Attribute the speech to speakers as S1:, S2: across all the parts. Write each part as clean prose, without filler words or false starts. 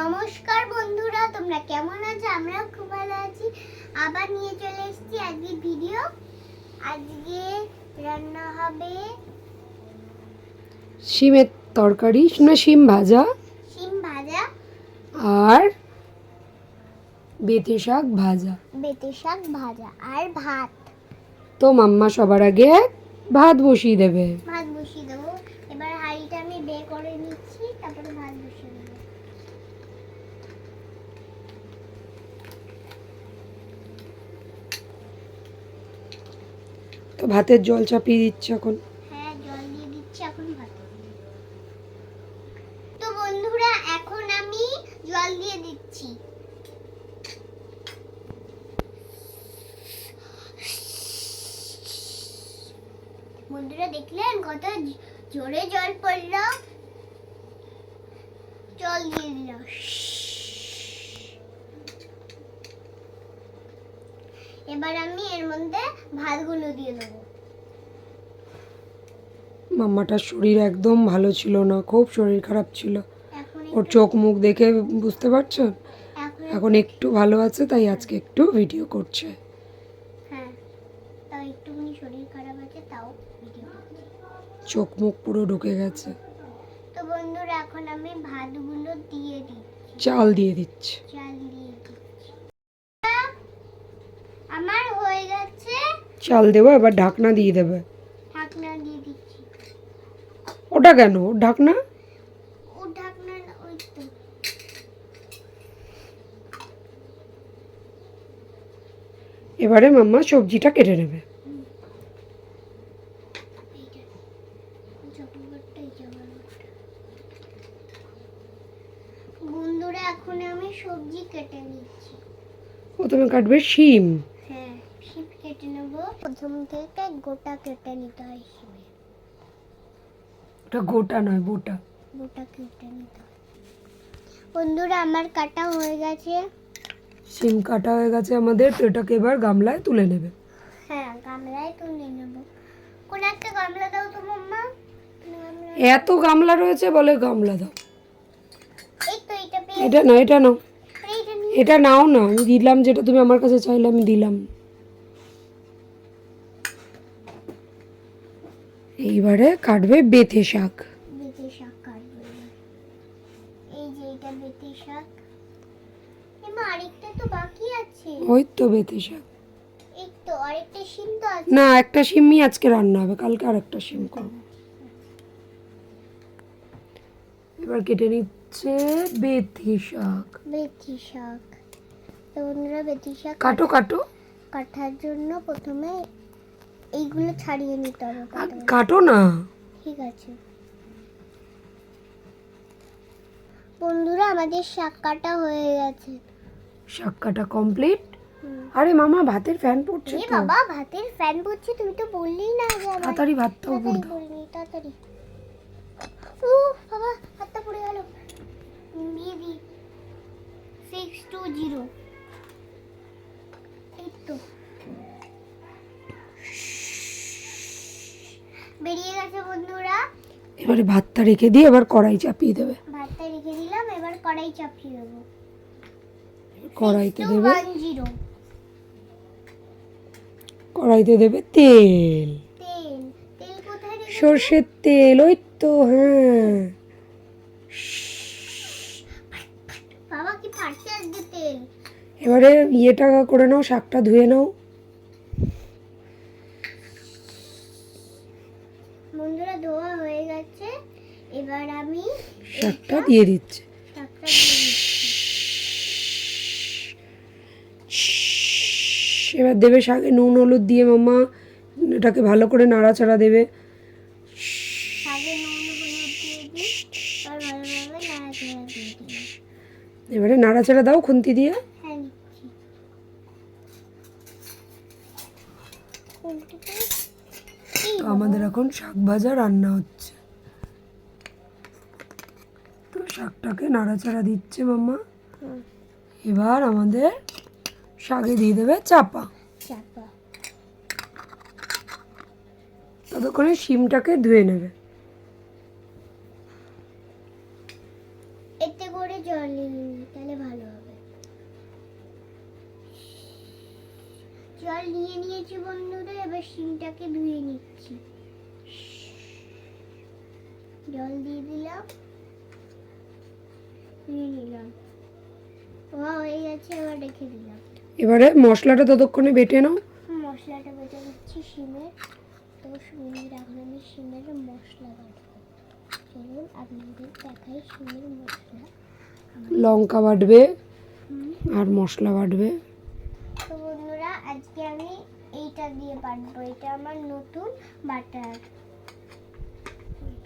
S1: নমস্কার বন্ধুরা, তোমরা কেমন আছো? আমরা খুব ভালো আছি। আবার নিয়ে চলে এসেছি আজকে ভিডিও। আজকে রান্না হবে
S2: শিমের তরকারি, শিম ভাজা আর বেতে শাক ভাজা
S1: আর ভাত।
S2: তো মাম্মা সবার আগে ভাত বসিয়ে দেবে।
S1: দেবো। এবার হাঁড়িটা আমি বের করে নিচ্ছি, তারপরে ভাত বসিয়ে দেবো।
S2: তো ভাতের জল চাপিয়ে দিচ্ছে এখন।
S1: হ্যাঁ, জল দিয়ে দিচ্ছি এখন ভাতে। তো বন্ধুরা, এখন আমি জল দিয়ে দিচ্ছি। বন্ধুরা দেখলেন কত জোরে জল পড়লো? জল দিয়ে দিলাম। এবার আমি এর মধ্যে ভাতগুলো দিয়ে দেবো।
S2: মাম্মাটার শরীর একদম ভালো ছিল না, খুব শরীর খারাপ ছিল। ওর চোখ মুখ দেখে বুঝতে পারছো। এখন একটু ভালো আছে, তাই আজকে একটু ভিডিও করছে।
S1: হ্যাঁ, তাও একটুখানি শরীর খারাপ আছে, তাও ভিডিও করছে।
S2: চোখ মুখ পুরো ঢুকে গেছে।
S1: তো বন্ধুরা, এখন আমি ভাতগুলো দিয়ে দিচ্ছি।
S2: চাল দিয়ে দিচ্ছে।
S1: আমার হয়ে গেছে।
S2: চাল দেবো, এবার ঢাকনা দিয়ে দেবে।
S1: ঢাকনা দিয়ে দিচ্ছি।
S2: ওটা কেন ঢাকনা?
S1: ও ঢাকনা ওই তো।
S2: এবারে মাম্মা সবজিটা কেটে নেবে।
S1: বন্ধুরা, এখন আমি সবজি কেটে নিচ্ছি।
S2: প্রথমে কাটবে শিম।
S1: হ্যাঁ, শিম কেটে নেব। প্রথম থেকে গোটা কেটে নিতে হয় শিমে।
S2: ওটা গোটা নয়, বোটা
S1: কেটে নিতে হয়। বন্ধুরা, আমার কাটা হয়ে গেছে।
S2: শিম কাটা হয়ে গেছে আমাদের। তো এটাকে এবার গামলায় তুলে নেবে।
S1: হ্যাঁ, গামলায় তুলে নেব। কোন একটা গামলা দাও তো মাম্মা।
S2: এত গামলা রয়েছে, বলে গামলা দাও।
S1: এই তো এটা পেয়ে।
S2: এটা না, এটা নাও।
S1: এইটা নিয়ে
S2: এটা নাও না, আমি দিলাম যেটা তুমি আমার কাছে চাইলে, আমি দিলাম। এইবারে কাটবে বেতে শাক।
S1: কাটবে। এই যে এটা বেতে শাক। এমা আরেকটা তো বাকি আছে।
S2: ওই তো বেতে শাক।
S1: এই তো আরেকটা শিম তো আছে।
S2: না, একটা শিমই আজকে রান্না হবে, কালকে আরেকটা শিম করব। এবার কেটে নিচ্ছে বেতে শাক।
S1: তো বন্ধুরা, বেতে শাক
S2: কাটো কাটো।
S1: কাটার জন্য প্রথমে এইগুলো ছাড়িয়ে নিতে হবে।
S2: কাটো না।
S1: ঠিক আছে বন্ধুরা, আমাদের শাক কাটা হয়ে গেছে।
S2: শাক কাটা কমপ্লিট। আরে মামা, ভাতের ফ্যান পড়ছে তো।
S1: বাবা, ভাতের ফ্যান পড়ছে? তুমি তো বললেই না যে আমার।
S2: তাড়াতাড়ি ভাতটা উপর দাও।
S1: তাড়াতাড়ি। ও বাবা, হাতটা পড়ে গেল। দিয়ে দি 620। এই তো বেরিয়ে গেছে বন্ধুরা।
S2: এবারে ভাতটা রেখে দিয়ে এবার কড়াই চাপিয়ে দেবে।
S1: ভাতটা রেখে দিলাম, এবার কড়াই চাপিয়ে দেবো।
S2: কড়াইতে দেবে
S1: 610।
S2: কড়াইতে দেবে তেল।
S1: তেল কোথায় রেখেছো?
S2: সর্ষের তেল, ওই তো। হ্যাঁ,
S1: বাবা, কি ফাটছে আজকে তেল।
S2: এবারে ইয়েটা করে নাও, শাকটা ধুয়ে নাও।
S1: বন্ধুরা, ধোয়া হয়ে গেছে। এবার আমি
S2: শাকটা দিয়ে দিচ্ছি। এবার দেবে শাকে নুন হলুদ দিয়ে মাম্মা এটাকে ভালো করে নাড়াচাড়া দেবে। এবারে নাড়াচাড়া দাও খুন্তি দিয়ে। তো আমাদের এখন শাক ভাজা রান্না হচ্ছে। তো শাকটাকে নাড়াচাড়া দিচ্ছে মাম্মা। এবার আমাদের শাকে দিয়ে দেবে চাপা। ততক্ষণে শিমটাকে ধুয়ে নেবে।
S1: এতে করে জল জল নিয়ে নিয়েছি বন্ধুরা, এবার শিমটাকে ধুয়ে নিচ্ছি। জল দিয়ে দিলাম, ধুয়ে নিলাম। হয়ে গেছে, এবার রেখে দিলাম।
S2: এবারে মশলাটা ততক্ষণে বেটে নাও।
S1: মশলাটা বেটে দিচ্ছি শিমের। তো শিমের এখন আমি শিমের মশলা বাটবো। চলুন আপনাদের দেখাই শিমের মশলা।
S2: লঙ্কা বাটবে আর মশলা বাটবে।
S1: তো বন্ধুরা আজকে আমি এইটা দিয়ে বাটবো, এটা আমার নতুন বাটার।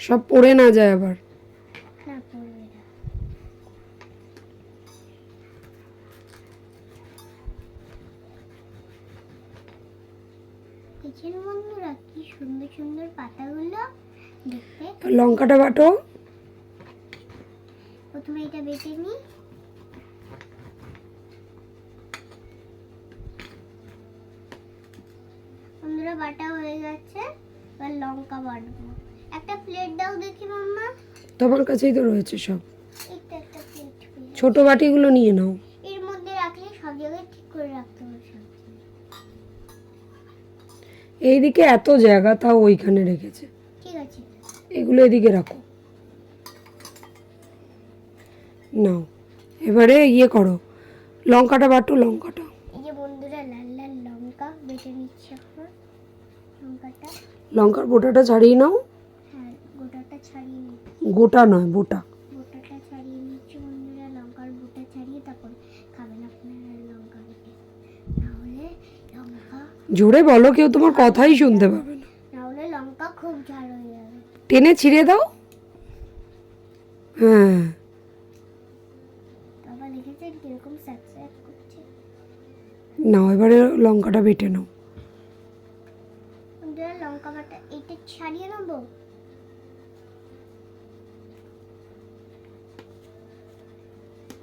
S2: সব পড়ে না যায় আবার।
S1: না পড়বে না। দেখছেন বন্ধুরা কি সুন্দর সুন্দর পাতাগুলো দেখতে।
S2: লঙ্কাটা বাটো।
S1: প্রথমে এটা বেটে নিই। বন্ধুরা বাটা হয়ে গেছে, এবার লঙ্কা বাটবো। একটা প্লেট দাও দেখি মাম্মা।
S2: তোমার কাছেই তো রয়েছে সব।
S1: একটা একটা প্লেট
S2: ছোট বাটিগুলো নিয়ে নাও।
S1: এর মধ্যে রাখলে সব জায়গায় ঠিক করে রাখতে হবে সব।
S2: এইদিকে এত জায়গা, তাও ওইখানে রেখেছে।
S1: ঠিক আছে,
S2: এগুলো এদিকে রাখো। নাও এবারে ইয়ে করো, লঙ্কাটা বাটো, লঙ্কাটা।
S1: এই যে বন্ধুরা লাল লাল লঙ্কা বেটে নিচ্ছি এখন। লঙ্কাটা,
S2: লঙ্কার বোটাটা ছাড়িয়ে নাও।
S1: হ্যাঁ গোটাটা ছাড়িয়ে নিচ্ছি।
S2: গোটা নয়, বোটা।
S1: বোটাটা ছাড়িয়ে নিচ্ছি বন্ধুরা। লঙ্কার বোটা ছাড়িয়ে তারপর খাবেন আপনারা লঙ্কা বেটে। নাহলে লঙ্কা,
S2: জোরে বলো, কেউ তোমার কথাই শুনতে পাবে না।
S1: নাহলে লঙ্কা খুব ঝাল হয়ে যাবে।
S2: টেনে ছিঁড়ে দাও। হ্যাঁ,
S1: বাবা দেখেছেন কিরকম স্যাক স্যাক করছে।
S2: নাও এবারে লঙ্কাটা বেটে নাও।
S1: বন্ধুরা লঙ্কা বাটা এটা ছাড়িয়ে নেবো।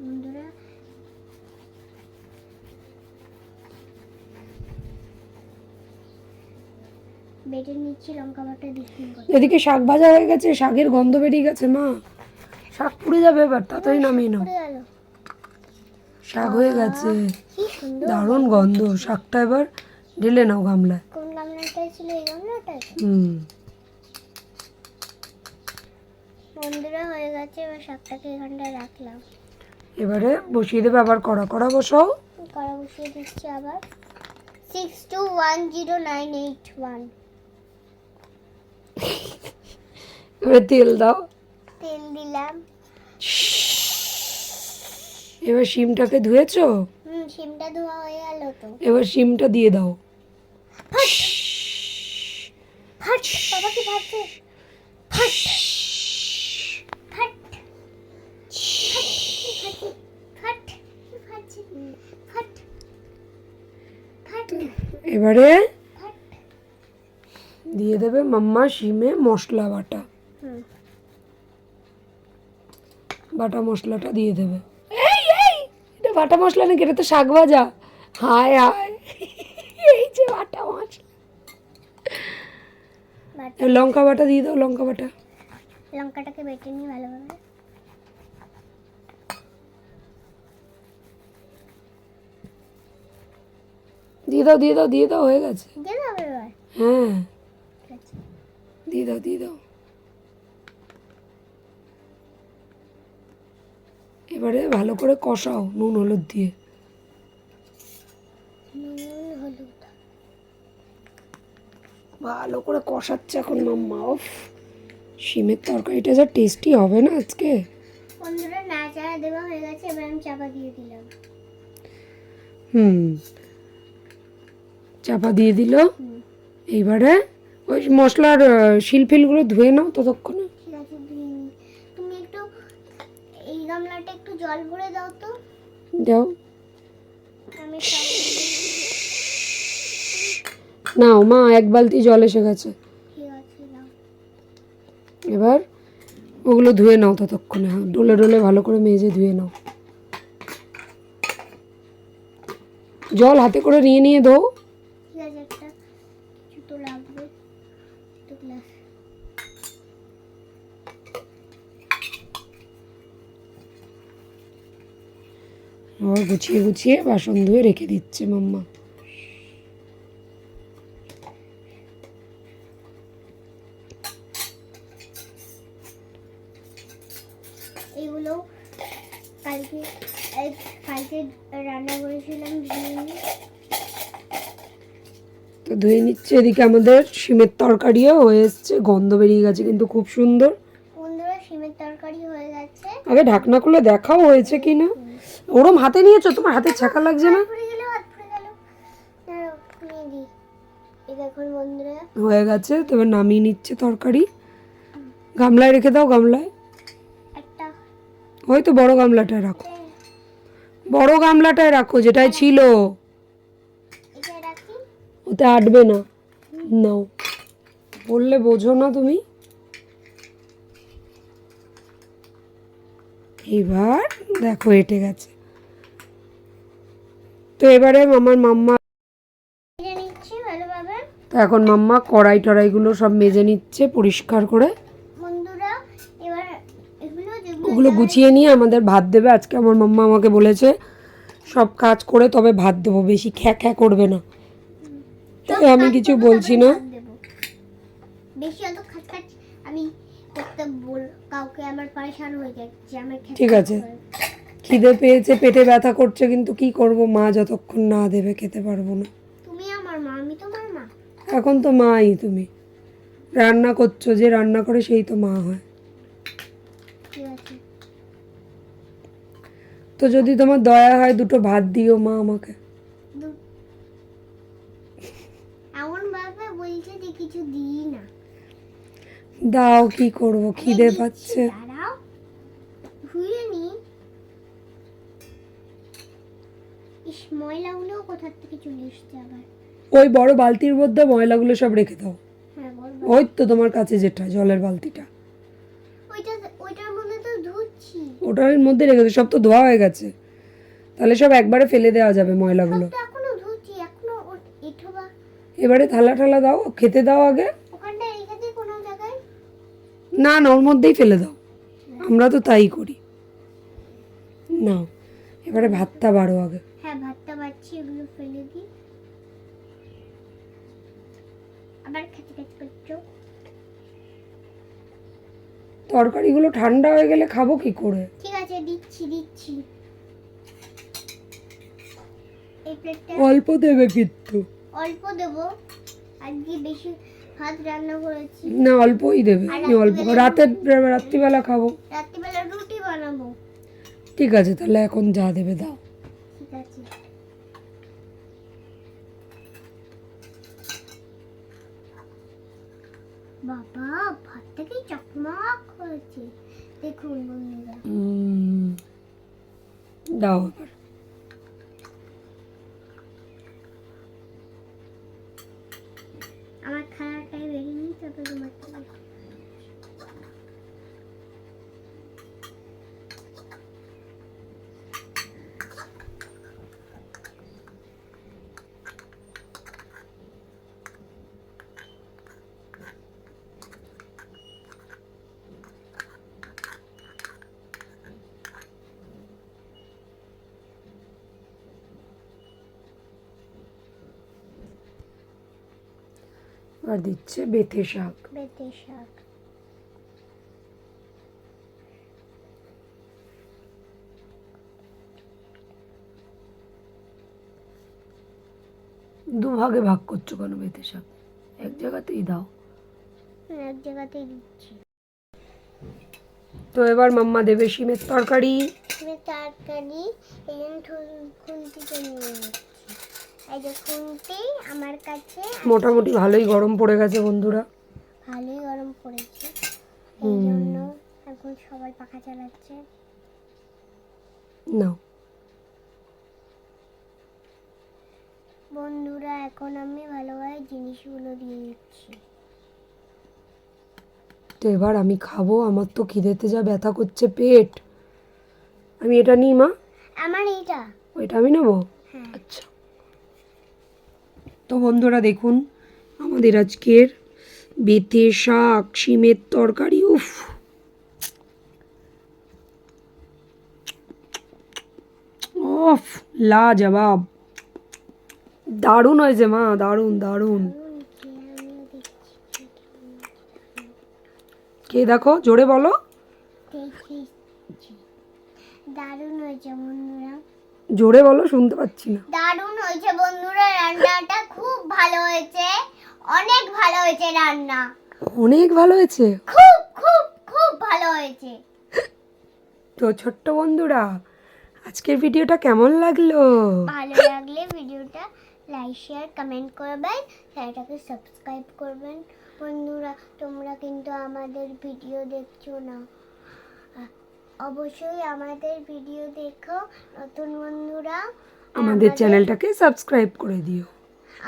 S1: বন্ধুরা বেটে নিচ্ছি লঙ্কা বাটা দেখুন।
S2: এদিকে শাক ভাজা হয়ে গেছে, শাকের গন্ধ বেরিয়ে গেছে। মা, শাক পুড়ে যাবে, এবার তাড়াতাড়ি নামিয়ে নাও। শাক হয়ে গেছে,
S1: কি সুন্দর
S2: দারুণ গন্ধ। শাকটা এবার ঢেলে নাও গামলায়।
S1: কোন গামলাটায় ছিল? এই গামলাটায়।
S2: হুম,
S1: বন্ধুরা হয়ে গেছে, এবার শাকটাকে এখানটায় রাখলাম।
S2: এবারে বসিয়ে দেবে আবার কড়া। কড়া বসাও।
S1: কড়া বসিয়ে দিচ্ছি আবার। 621091।
S2: এবারে তেল দাও।
S1: তেল দিলাম।
S2: এবার শিমটাকে ধুয়েছো?
S1: শিমটা ধোয়া হয়ে গেল তো।
S2: এবার শিমটা দিয়ে দাও।
S1: ফাট, বাবা কি ভাবছে? ফাট ফাট ফাট ফাট ফাট ফাট
S2: এবারে
S1: ফাট।
S2: দিয়ে দেবে মাম্মা শিমে মশলা বাটা। বাটা মশলাটা দিয়ে দেবে। এই এই, এটা বাটা মশলা নাকি? এটা তো শাক ভাজা। হায় হায়, এই যে বাটা মশলা। লঙ্কা বাটা দিয়ে দাও, লঙ্কা বাটা।
S1: লঙ্কাটাকে বেটে নিই ভালোভাবে।
S2: দিয়ে দাও, দিয়ে দাও, দিয়ে দাও, হয়ে গেছে।
S1: দিয়ে দাও এবার।
S2: হ্যাঁ,
S1: ঠিক আছে।
S2: দিয়ে দাও, দিয়ে দাও। এবারে ভালো করে কষাও নুন হলুদ দিয়ে।
S1: নুন হলুদ
S2: ভালো করে কষাচ্ছে এখন মাম্মা। উফ, শিমের তরকারিটা যা টেস্টি হবে না আজকে।
S1: বন্ধুরা নাড়াচাড়া দেওয়া হয়ে গেছে, এবার আমি চাপা দিয়ে দিলাম।
S2: চাপা দিয়ে দিল। এইবারে ওই মশলার শিলফিলগুলো ধুয়ে নাও ততক্ষণে।
S1: ঠিক আছে, ধুয়ে নিই। তুমি একটু এই গামলাটা একটু জল ভরে দাও তো।
S2: দাও।
S1: আমি সব
S2: নাও মা, এক বালতি জল এসে গেছে।
S1: ঠিক আছে দাও।
S2: এবার ওগুলো ধুয়ে নাও ততক্ষণে। হ্যাঁ, ডলে ডলে ভালো করে মেজে ধুয়ে নাও। জল হাতে করে নিয়ে নিয়ে দাও।
S1: ঠিক আছে, একটা কিছু তো লাগবে। একটা গ্লাস।
S2: আবার গুছিয়ে গুছিয়ে বাসন ধুয়ে রেখে দিচ্ছে মাম্মা।
S1: কালকে কালকে রান্না করেছিলাম বিরিয়ানি।
S2: তো ধুয়ে নিচ্ছে। এদিকে আমাদের শিমের তরকারিও হয়ে এসছে, গন্ধ বেরিয়ে গেছে কিন্তু খুব সুন্দর।
S1: বন্ধুরা শিমের তরকারি হয়ে গেছে।
S2: আগে ঢাকনা খুলে দেখাও হয়েছে কি না। ওরম হাতে নিয়েছো, তোমার হাতে ছাকা লাগছে না?
S1: হাত পুড়ে গেল। দাঁড়াও, নিয়ে দিই। এই দেখুন বন্ধুরা,
S2: হয়ে গেছে। তো এবার নামিয়ে নিচ্ছে তরকারি। গামলায় রেখে দাও, গামলায়।
S1: একটা
S2: ওই তো বড় গামলাটায় রাখো, বড় গামলাটায় রাখো যেটাই ছিল।
S1: এটা রাখি।
S2: ওতে আটবে না। নাও, বললে বোঝো না তুমি। এবার দেখো এঁটে গেছে। তো এবারে আমার মাম্মা,
S1: এটা নিচ্ছি ভালোভাবে।
S2: তো এখন মাম্মা কড়াই টড়াইগুলো সব মেজে নিচ্ছে পরিষ্কার করে।
S1: বন্ধুরা এবার এগুলো যেগুলো
S2: ওগুলো গুছিয়ে নিয়ে আমাদের ভাত দেবে। আজকে আমার মাম্মা আমাকে বলেছে সব কাজ করে তবে ভাত দেবো, বেশি খ্যা খ্যা করবে না। তাই আমি কিছু বলছি না।
S1: বেশি অত খাটখাট আমি করতে কাউকে আমার পরেশান হয়ে যাচ্ছে আমার খেতে।
S2: ঠিক আছে, খিদে পেয়েছে, পেটে ব্যথা করছে, কিন্তু কি করব, মা যতক্ষণ না দেবে খেতে পারবো না।
S1: তুমি আমার মা, আমি তোমার মা।
S2: এখন তো মাই তুমি। রান্না করছো, যে রান্না করে সেই তো মা হয়।
S1: ঠিক আছে,
S2: তো যদি তোমার দয়া হয় দুটো ভাত দিও মা আমাকে।
S1: এমন ভাবে বলছে যে কিছু দিই না।
S2: দাও, কি করব, খিদে পাচ্ছে।
S1: দাঁড়াও, ধুয়ে নি। ইস, ময়লাগুলো কোথা থেকে চলে এসছে আবার।
S2: ওই বড় বালতির মধ্যে ময়লাগুলো সব রেখে দাও।
S1: হ্যাঁ বল।
S2: ওই তো তোমার কাছে যেটা জলের বালতিটা,
S1: ওইটার মধ্যে তো ধুচ্ছি।
S2: ওটার মধ্যে রেখে দাও। সব তো ধোয়া হয়ে গেছে, তাহলে সব একবারে ফেলে দেওয়া যাবে ময়লাগুলো।
S1: সব তো এখনো ধুচ্ছি, এখনো এঠো বা
S2: এবারে থালা ঠালা দাও, খেতে দাও আগে।
S1: ওখানটা রেখে দিই কোনো জায়গায়।
S2: না না, ওর মধ্যেই ফেলে দাও, আমরা তো তাই করি। নাও, এবারে ভাতটা বাড়ো আগে।
S1: হ্যাঁ ভাতটা বাড়ছি, এগুলো ফেলে দিই। আবার খেতে খেতে করছো।
S2: তরকারিগুলো ঠান্ডা হয়ে গেলে খাবো কি করে?
S1: ঠিক আছে, দিচ্ছি। এই প্লেটটা
S2: অল্প দেবে কিন্তু।
S1: অল্প দেবো, আজকে বেশি ভাত রান্না করেছি।
S2: না, অল্পই দেবে, আমি অল্প রাত্রিবেলা খাবো।
S1: রাত্রিবেলা রুটি বানাবো।
S2: ঠিক আছে, তাহলে এখন যা দেবে দাও।
S1: ঠিক আছে, বাবা ভাতটা কি চকমক হয়েছে দেখুন বন্ধুরা।
S2: দাও এবার।
S1: আমার খাওয়াটাই বেরিয়ে তারপর তোমার
S2: আর দিচ্ছে বেথে শাক।
S1: বেতে শাক।
S2: দুভাগে ভাগ করছো কেন বেথে শাক? এক জায়গাতেই দাও।
S1: এক জায়গাতেই দিচ্ছি।
S2: তো এবার মাম্মা দেবে শিমের তরকারি।
S1: শিমের তরকারি এই খুন্তিতে নিয়ে নিচ্ছি। এই যে খুন্তি আমার কাছে
S2: মোটামুটি ভালোই গরম পড়ে গেছে বন্ধুরা।
S1: ভালোই গরম পড়েছে, এই জন্য এখন সবাই পাখা চালাচ্ছে।
S2: নাও।
S1: বন্ধুরা এখন আমি ভালোভাবে জিনিসগুলো দিয়ে দিচ্ছি।
S2: তো এবার আমি খাবো, আমার তো খিদেতে যা ব্যথা করছে পেট। আমি এটা নিই মা?
S1: আমার এইটা।
S2: ওইটা আমি নেবো?
S1: হ্যাঁ।
S2: আচ্ছা। তো বন্ধুরা দেখুন আমাদের আজকের বেথে শাক শিমের তরকারি। উফ, ওফ, লাজবাব, দারুণ হয়েছে মা, দারুণ দারুণ। কে দেখো, জোরে বলো।
S1: দারুণ হয়েছে বন্ধুরা,
S2: জোরে বলো, শুনতে পাচ্ছি না।
S1: দারুণ হয়েছে বন্ধুরা, রান্নাটা খুব ভালো হয়েছে, অনেক ভালো হয়েছে রান্না,
S2: অনেক ভালো হয়েছে।
S1: খুব খুব খুব ভালো হয়েছে।
S2: তো ছোট্ট বন্ধুরা, আজকের ভিডিওটা কেমন লাগলো?
S1: ভালো লাগলে ভিডিওটা লাইক শেয়ার কমেন্ট করবেন, চ্যানেলটাকে সাবস্ক্রাইব করবেন। বন্ধুরা তোমরা কিন্তু আমাদের ভিডিও দেখছো না, অবশ্যই আমাদের ভিডিও দেখো। নতুন বন্ধুরা
S2: আমাদের চ্যানেলটাকে সাবস্ক্রাইব করে দিও।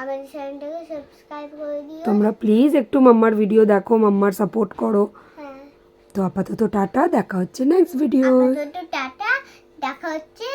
S1: আমাদের চ্যানেলটাকে সাবস্ক্রাইব করে দিও।
S2: তোমরা প্লিজ একটু মাম্মার ভিডিও দেখো, মাম্মার সাপোর্ট করো।
S1: হ্যাঁ,
S2: তো আপাতত টাটা, দেখা হচ্ছে নেক্সট ভিডিও।
S1: আপাতত টাটা, দেখা হচ্ছে